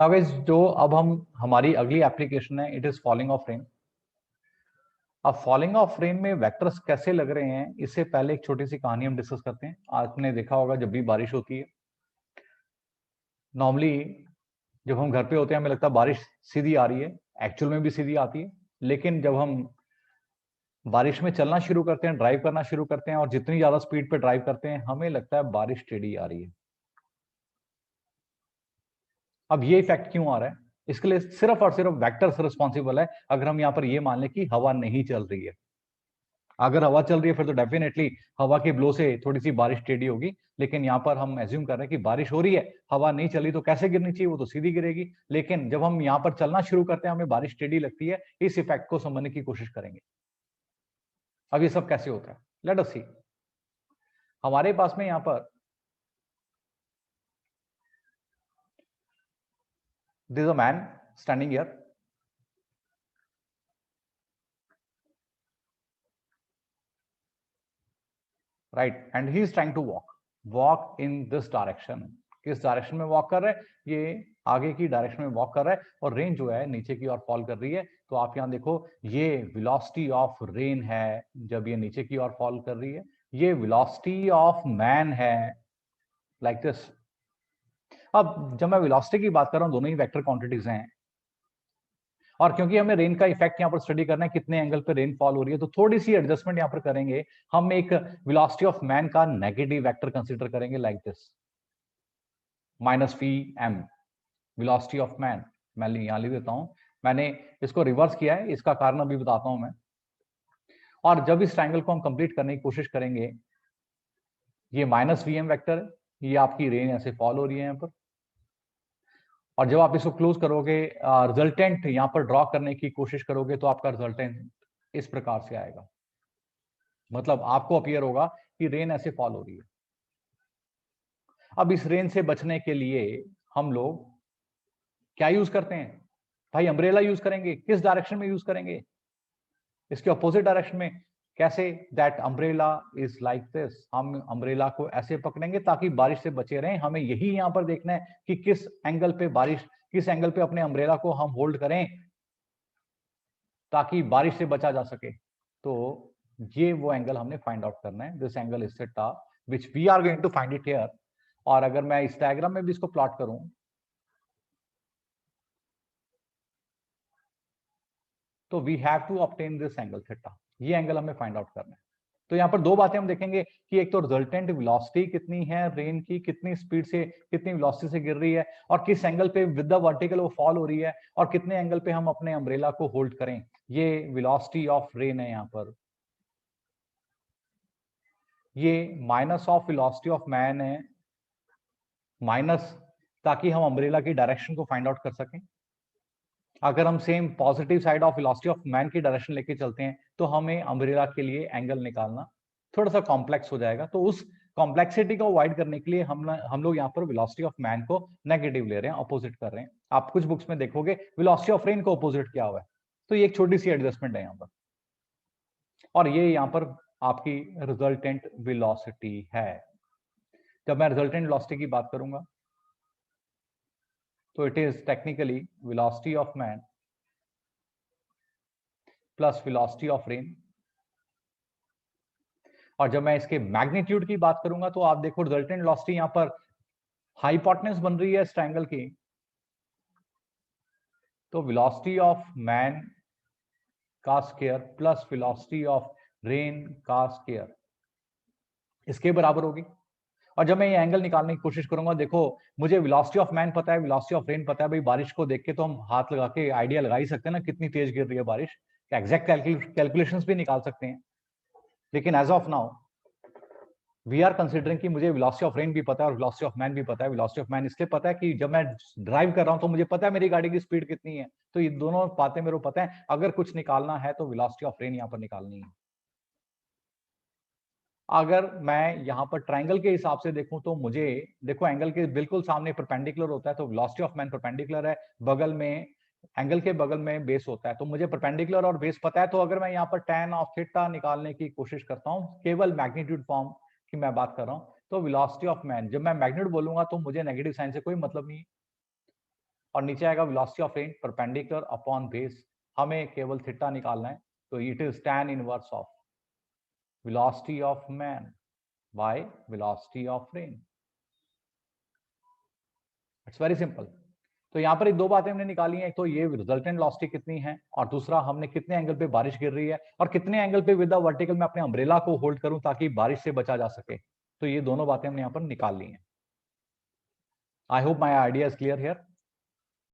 अब इस जो अब हम हमारी अगली एप्लीकेशन है, it is falling of rain. अब फॉलिंग ऑफ रेन में वेक्टर्स कैसे लग रहे हैं, इससे पहले एक छोटी सी कहानी हम डिस्कस करते हैं। आपने देखा होगा जब भी बारिश होती है, नॉर्मली जब हम घर पे होते हैं हमें लगता है बारिश सीधी आ रही है, एक्चुअल में भी सीधी आती है। लेकिन जब हम बारिश में चलना शुरू करते हैं, ड्राइव करना शुरू करते हैं, और जितनी ज्यादा स्पीड पे ड्राइव करते हैं हमें लगता है बारिश टेढ़ी आ रही है। अब ये इफेक्ट क्यों आ रहा है? इसके लिए सिर्फ और सिर्फ वेक्टर्स रिस्पॉन्सिबल है। अगर हम यहाँ पर ये मान लें कि हवा नहीं चल रही है, अगर हवा चल रही है फिर तो डेफिनेटली हवा के ब्लो से थोड़ी सी बारिश टेढ़ी होगी। लेकिन यहाँ पर हम एज्यूम कर रहे हैं कि बारिश हो रही है, हवा नहीं चली, तो कैसे गिरनी चाहिए? वो तो सीधी गिरेगी। लेकिन जब हम यहाँ पर चलना शुरू करते हैं हमें बारिश टेढ़ी लगती है। इस इफेक्ट को समझने की कोशिश करेंगे। अब ये सब कैसे होता है, लेट अस सी। हमारे पास में यहाँ पर this a man standing here, right, and he is trying to walk in this direction. किस डायरेक्शन में वॉक कर रहा है? ये आगे की डायरेक्शन में वॉक कर रहा है, और रेन जो है नीचे की ओर फॉल कर रही है। तो आप यहां देखो, ये वेलोसिटी ऑफ रेन है जब ये नीचे की ओर फॉल कर रही है, ये वेलोसिटी ऑफ मैन है, लाइक दिस। अब जब मैं वेलोसिटी की बात कर रहा हूं, दोनों ही वेक्टर क्वांटिटीज हैं, और क्योंकि हमें रेन का इफेक्ट यहाँ पर स्टडी करना है, कितने एंगल पे रेन फॉल हो रही है, तो थोड़ी सी एडजस्टमेंट यहाँ पर करेंगे। हम एक वेलोसिटी ऑफ मैन का नेगेटिव वेक्टर कंसीडर करेंगे, like this, minus V M, velocity of man. मैं यहां लिख देता हूं, मैंने इसको रिवर्स किया है, इसका कारण अभी बताता हूं मैं। और जब इस ट्रायंगल को हम कंप्लीट करने की कोशिश करेंगे, ये माइनस वी एम वैक्टर है, ये आपकी रेन ऐसे फॉल हो रही है यहाँ पर। और जब आप इसको क्लोज करोगे, रिजल्टेंट यहाँ पर ड्रॉ करने की कोशिश करोगे, तो आपका रिजल्टेंट इस प्रकार से आएगा। मतलब आपको अपीयर होगा कि रेन ऐसे फॉल हो रही है। अब इस रेन से बचने के लिए हम लोग क्या यूज करते हैं? भाई अम्ब्रेला यूज करेंगे। किस डायरेक्शन में यूज करेंगे? इसके अपोजिट डायरेक्शन में। कैसे? That umbrella is like this. हम अम्ब्रेला को ऐसे पकड़ेंगे ताकि बारिश से बचे रहें। हमें यही यहां पर देखना है कि किस एंगल पे बारिश, किस एंगल पे अपने अम्ब्रेला को हम होल्ड करें ताकि बारिश से बचा जा सके। तो ये वो एंगल हमने फाइंड आउट करना है। This angle is theta which we are going to find it here. और अगर मैं इस डायग्राम में भी इसको प्लॉट करूं, तो we have to obtain this angle theta. ये एंगल हमें फाइंड आउट करना है। तो यहाँ पर दो बातें हम देखेंगे कि एक तो रिजल्टेंट वेलोसिटी कितनी है रेन की, कितनी स्पीड से, कितनी वेलोसिटी से गिर रही है, और किस एंगल पे विद द वर्टिकल वो फॉल हो रही है, और कितने एंगल पे हम अपने अम्ब्रेला को होल्ड करें। ये वेलोसिटी ऑफ रेन है यहाँ पर। ये minus of velocity of man है, माइनस, ताकि हम अम्ब्रेला की डायरेक्शन को फाइंड आउट कर सकें। अगर हम same positive side of velocity of man की डायरेक्शन लेके चलते हैं, तो हमें अम्ब्रेला के लिए एंगल निकालना थोड़ा सा कॉम्प्लेक्स हो जाएगा। तो उस कॉम्प्लेक्सिटी को अवॉइड करने के लिए हम लोग यहाँ पर वेलोसिटी ऑफ मैन को नेगेटिव ले रहे हैं, अपोजिट कर रहे हैं। आप कुछ बुक्स में देखोगे वेलोसिटी ऑफ रेन को अपोजिट किया हुआ है। तो ये एक छोटी सी एडजस्टमेंट है यहाँ पर, और ये यहाँ पर आपकी रिजल्टेंट वेलोसिटी है। जब मैं रिजल्टेंट वेलोसिटी की बात करूंगा, तो it is technically velocity of man plus velocity of rain. और जब मैं इसके मैग्नीट्यूड की बात करूंगा, तो आप देखो रिजल्टेंट वेलोसिटी यहां पर हाइपोटेन्यूज बन रही है इस ट्रायंगल की, तो वेलोसिटी ऑफ मैन का square plus velocity of rain का स्क्वायर इसके बराबर होगी। और जब मैं ये एंगल निकालने की कोशिश करूंगा, देखो मुझे वेलोसिटी ऑफ मैन पता है, वेलोसिटी ऑफ रेन पता है। भाई बारिश को देख के तो हम हाथ लगा के आइडिया लगा ही सकते हैं ना कितनी तेज गिर रही है बारिश, एग्जैक्ट कैलकुलेशंस भी निकाल सकते हैं। लेकिन as of now we are considering कि मुझे वेलोसिटी ऑफ रेन भी पता है और वेलोसिटी ऑफ मैन भी पता है। वेलोसिटी ऑफ मैन इसलिए पता है कि जब मैं ड्राइव कर रहा हूं तो मुझे पता है मेरी गाड़ी की स्पीड कितनी है। तो ये दोनों बातें मेरे को पता है। अगर कुछ निकालना है तो वेलोसिटी ऑफ रेन यहाँ पर निकालनी है। अगर मैं यहाँ पर ट्रायंगल के हिसाब से देखूं, तो मुझे देखो एंगल के बिल्कुल सामने परपेंडिकुलर होता है, तो वेलोसिटी ऑफ मैन परपेंडिकुलर है, बगल में एंगल के बगल में बेस होता है, तो मुझे परपेंडिकुलर और बेस पता है। तो अगर मैं यहाँ पर tan ऑफ थीटा निकालने की कोशिश करता हूँ, केवल मैग्नीट्यूड फॉर्म की मैं बात कर रहा हूँ, तो वेलोसिटी ऑफ मैन, जब मैं मैग्नीट्यूड बोलूंगा तो मुझे नेगेटिव साइन से कोई मतलब नहीं है। और नीचे आएगा velocity of rain perpendicular upon base, हमें केवल थीटा निकालना है, तो it is tan inverse of velocity of man by velocity of rain. It's very simple. तो यहाँ पर एक दो बातें हमने निकाली हैं, एक तो ये रिजल्टेंट वेलोसिटी कितनी है, और दूसरा हमने कितने एंगल पे बारिश गिर रही है और कितने एंगल पे विद द वर्टिकल में अपने अम्ब्रेला को होल्ड करूं ताकि बारिश से बचा जा सके। तो ये दोनों बातें हमने यहाँ पर निकाल ली हैं। I hope my idea is clear here.